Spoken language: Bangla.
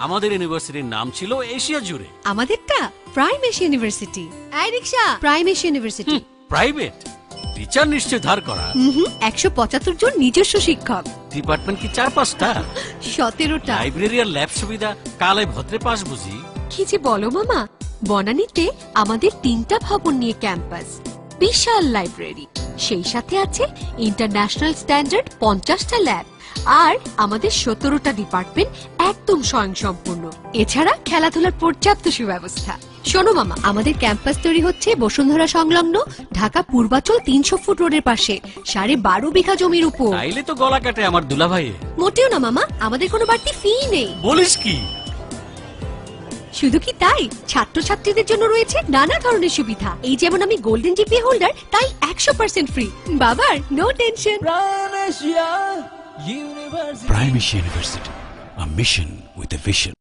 আমাদের ইউনিভার্সিটির নাম ছিল এশিয়া জুড়ে। আমাদেরটা প্রাইম এশিয়া ইউনিভার্সিটি। এই rickshaw, prime Asia university. Private? Teacher নিশ্চয় ধার করা। 175 জন নিজস্ব শিক্ষক। ডিপার্টমেন্ট কি 4-5টা? 17টা। লাইব্রেরি আর ল্যাব সুবিধা কালে ভদ্রে পাস বুঝি। কি যে বলো মামা, বনানীতে আমাদের 3টা ভবন নিয়ে ক্যাম্পাস, বিশাল লাইব্রেরি, সেই সাথে আছে ইন্টারন্যাশনাল স্ট্যান্ডার্ড 50টা ল্যাব, আর আমাদের 17টা ডিপার্টমেন্ট একদম স্বয়ংসম্পূর্ণ। এছাড়া খেলাধুলার পর্যাপ্ত সুব্যবস্থা। শোনো মামা, আমাদের ক্যাম্পাস তৈরি হচ্ছে বসুন্ধরা সংলগ্ন ঢাকা পূর্বাচল 300 ফুট রোডের পাশে 12.5 বিঘা জমির উপর। তাইলে তো গলা কাটে আমার দুলাভাই। মোটেও না মামা, আমাদের কোনো বাড়তি ফি নেই। বলিস কি? শুধু কি তাই, ছাত্রছাত্রীদের জন্য রয়েছে নানা ধরনের সুবিধা। এই যেমন আমি গোল্ডেন জিপিএ হোল্ডার, তাই 100% ফ্রি। বাবার no tension. Prime Asia University, a mission with a vision.